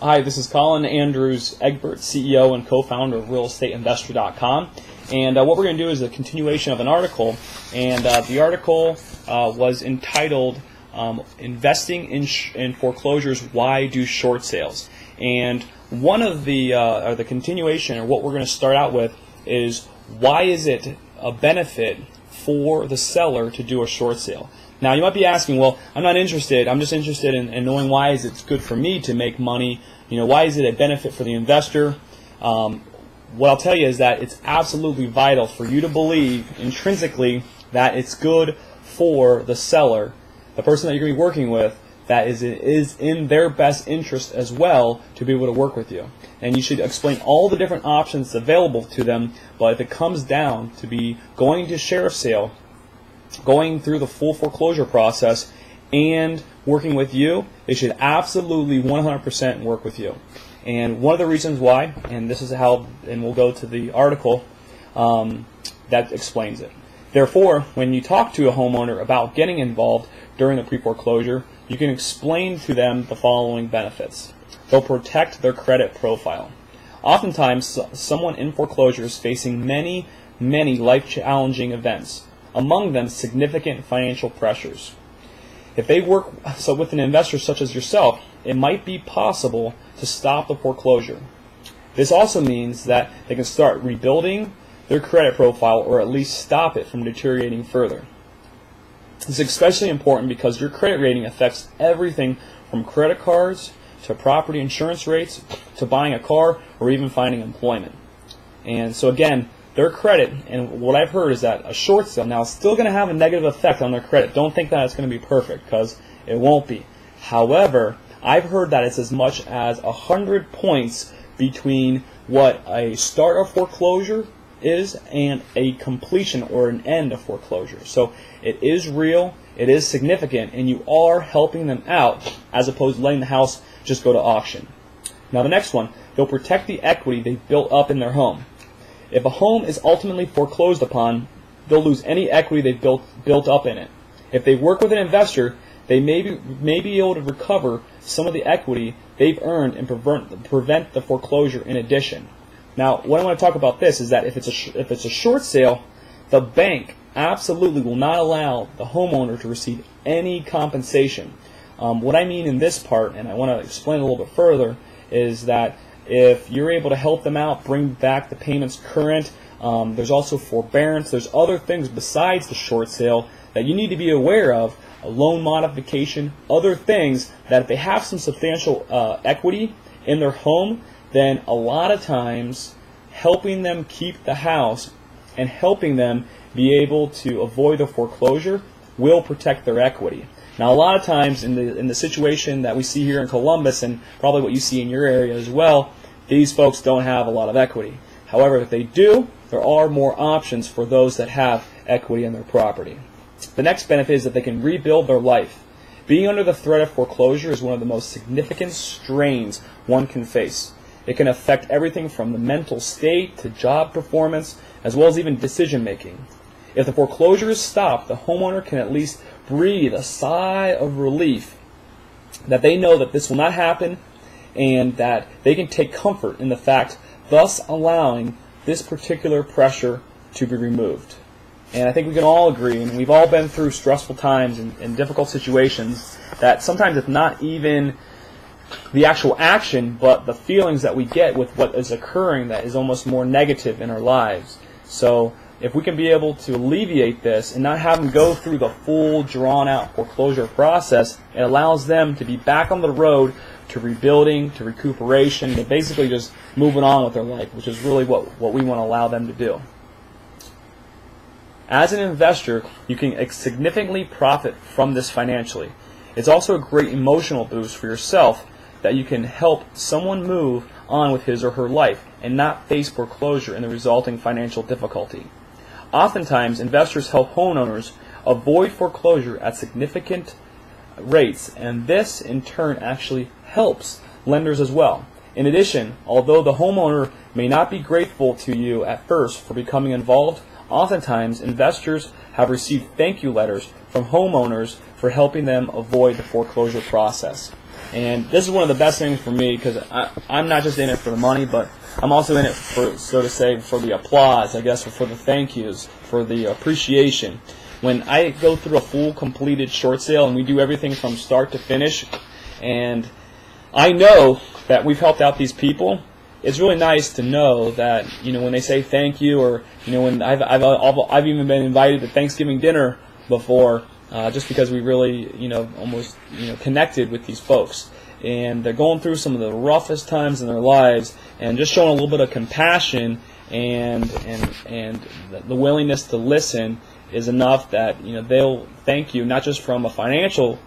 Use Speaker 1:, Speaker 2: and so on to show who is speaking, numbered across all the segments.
Speaker 1: Hi, this is Colin Andrews Egbert, CEO and co-founder of realestateinvestor.com. And what we're going to do is a continuation of an article. And the article was entitled Investing in Foreclosures, Why Do Short Sales? And one of the continuation, or what we're going to start out with, is why is it a benefit for the seller to do a short sale? Now, you might be asking, well, I'm not interested. I'm just interested in knowing why is it good for me to make money. Why is it a benefit for the investor? What I'll tell you is that it's absolutely vital for you to believe intrinsically that it's good for the seller, the person that you're going to be working with, that is in their best interest as well to be able to work with you. And you should explain all the different options available to them, but if it comes down to be going to sheriff's sale, going through the full foreclosure process, and working with you, they should absolutely 100% work with you. And one of the reasons why, and this is how, and we'll go to the article that explains it. Therefore, when you talk to a homeowner about getting involved during the pre-foreclosure, you can explain to them the following benefits. They'll protect their credit profile. Oftentimes, someone in foreclosure is facing many life-challenging events, among them significant financial pressures. If they work with an investor such as yourself, it might be possible to stop the foreclosure. This also means that they can start rebuilding their credit profile, or at least stop it from deteriorating further. This is especially important because your credit rating affects everything from credit cards to property insurance rates to buying a car or even finding employment. And so again, their credit, and what I've heard is that a short sale now is still going to have a negative effect on their credit. Don't think that it's going to be perfect, because it won't be. However, I've heard that it's as much as 100 points between what a start of foreclosure is and a completion or an end of foreclosure. So it is real, it is significant, and you are helping them out as opposed to letting the house just go to auction. Now the next one, they'll protect the equity they've built up in their home. If a home is ultimately foreclosed upon, they'll lose any equity they've built up in it. If they work with an investor, they may be able to recover some of the equity they've earned and prevent the foreclosure in addition. Now, what I want to talk about this is that if it's a short sale, the bank absolutely will not allow the homeowner to receive any compensation. What I mean in this part, and I want to explain a little bit further, is that if you're able to help them out, bring back the payments current, there's also forbearance, there's other things besides the short sale that you need to be aware of, a loan modification, other things that if they have some substantial equity in their home, then a lot of times helping them keep the house and helping them be able to avoid the foreclosure will protect their equity. Now, a lot of times in the situation that we see here in Columbus, and probably what you see in your area as well, these folks don't have a lot of equity. However, if they do, there are more options for those that have equity in their property. The next benefit is that they can rebuild their life. Being under the threat of foreclosure is one of the most significant strains one can face. It can affect everything from the mental state to job performance, as well as even decision making. If the foreclosure is stopped, the homeowner can at least breathe a sigh of relief that they know that this will not happen, and that they can take comfort in the fact, thus allowing this particular pressure to be removed. And I think we can all agree, and we've all been through stressful times and difficult situations, that sometimes it's not even the actual action, but the feelings that we get with what is occurring that is almost more negative in our lives. So if we can be able to alleviate this and not have them go through the full drawn-out foreclosure process, it allows them to be back on the road to rebuilding, to recuperation, to basically just moving on with their life, which is really what we want to allow them to do. As an investor, you can significantly profit from this financially. It's also a great emotional boost for yourself that you can help someone move on with his or her life and not face foreclosure and the resulting financial difficulty. Oftentimes, investors help homeowners avoid foreclosure at significant rates, and this in turn actually helps lenders as well. In addition, although the homeowner may not be grateful to you at first for becoming involved, oftentimes investors have received thank you letters from homeowners for helping them avoid the foreclosure process. And this is one of the best things for me because I'm not just in it for the money, but I'm also in it for, so to say, for the applause, I guess, or for the thank yous, for the appreciation. When I go through a full completed short sale and we do everything from start to finish, and I know that we've helped out these people, it's really nice to know that, you know, when they say thank you, or, you know, when I've even been invited to Thanksgiving dinner before, just because we really, you know, almost, you know, connected with these folks, and they're going through some of the roughest times in their lives, and just showing a little bit of compassion and the willingness to listen is enough that, you know, they'll thank you not just from a financial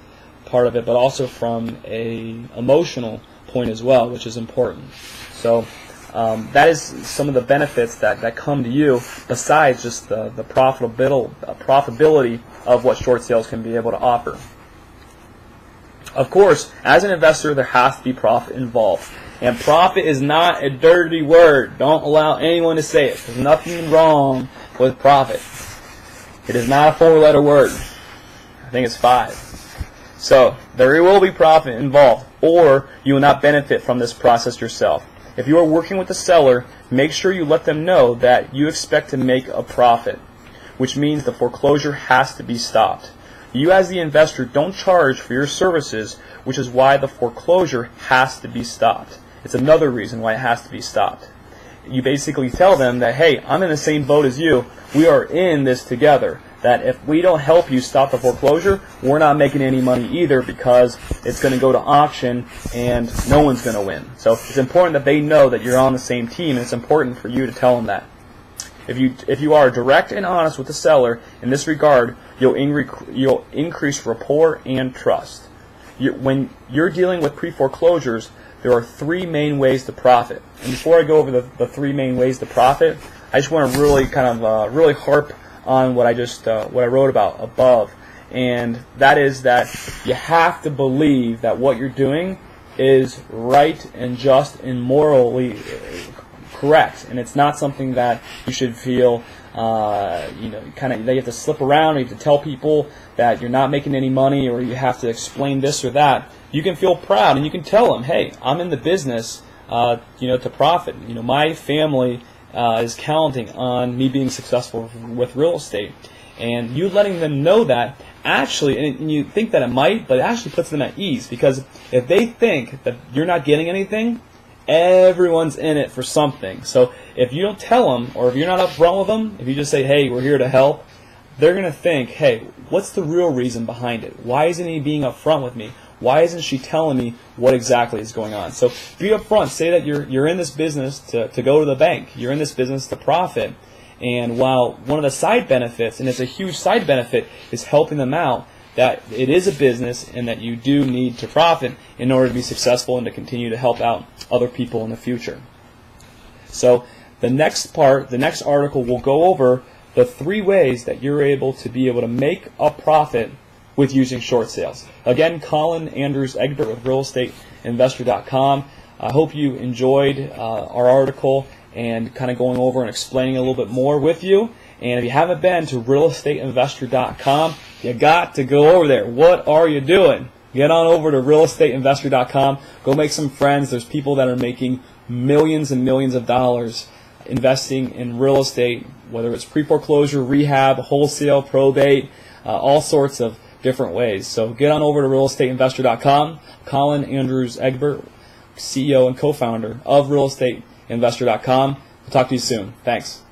Speaker 1: part of it, but also from a emotional point as well, which is important. So that is some of the benefits that come to you besides just the profitability of what short sales can be able to offer. Of course, as an investor, there has to be profit involved. And profit is not a dirty word. Don't allow anyone to say it. There's nothing wrong with profit. It is not a 4-letter word. I think it's 5. So there will be profit involved, or you will not benefit from this process yourself. If you are working with the seller, make sure you let them know that you expect to make a profit, which means the foreclosure has to be stopped. You as the investor don't charge for your services, which is why the foreclosure has to be stopped. It's another reason why it has to be stopped. You basically tell them that, hey, I'm in the same boat as you. We are in this together. That if we don't help you stop the foreclosure, we're not making any money either, because it's going to go to auction and no one's going to win. So it's important that they know that you're on the same team, and it's important for you to tell them that. If you are direct and honest with the seller in this regard, you'll increase rapport and trust. When you're dealing with pre-foreclosures, there are 3 main ways to profit. And before I go over the 3 main ways to profit, I just want to really kind of really harp on what I wrote about above, and that is that you have to believe that what you're doing is right and just and morally correct, and it's not something that you should feel kind of that you have to slip around, or you have to tell people that you're not making any money, or you have to explain this or that. You can feel proud, and you can tell them, hey, I'm in the business to profit. My family is counting on me being successful with real estate, and you letting them know that actually, and you think that it might, but it actually puts them at ease, because if they think that you're not getting anything, everyone's in it for something. So if you don't tell them, or if you're not upfront with them, if you just say, hey, we're here to help, they're going to think, hey, what's the real reason behind it? Why isn't he being upfront with me? Why isn't she telling me what exactly is going on? So be upfront. Say that you're in this business to go to the bank. You're in this business to profit. And while one of the side benefits, and it's a huge side benefit, is helping them out, that it is a business and that you do need to profit in order to be successful and to continue to help out other people in the future. So the next article will go over the 3 ways that you're able to make a profit with using short sales. Again, Colin Andrews Egbert with roll.er.com. I hope you enjoyed our article and kind of going over and explaining a little bit more with you. And if you haven't been to realestateinvestor.com, you got to go over there. What are you doing? Get on over to realestateinvestor.com. Go make some friends. There's people that are making millions and millions of dollars investing in real estate, whether it's pre-foreclosure, rehab, wholesale, probate, all sorts of different ways. So get on over to realestateinvestor.com. Colin Andrews Egbert, CEO and co-founder of realestateinvestor.com. We'll talk to you soon. Thanks.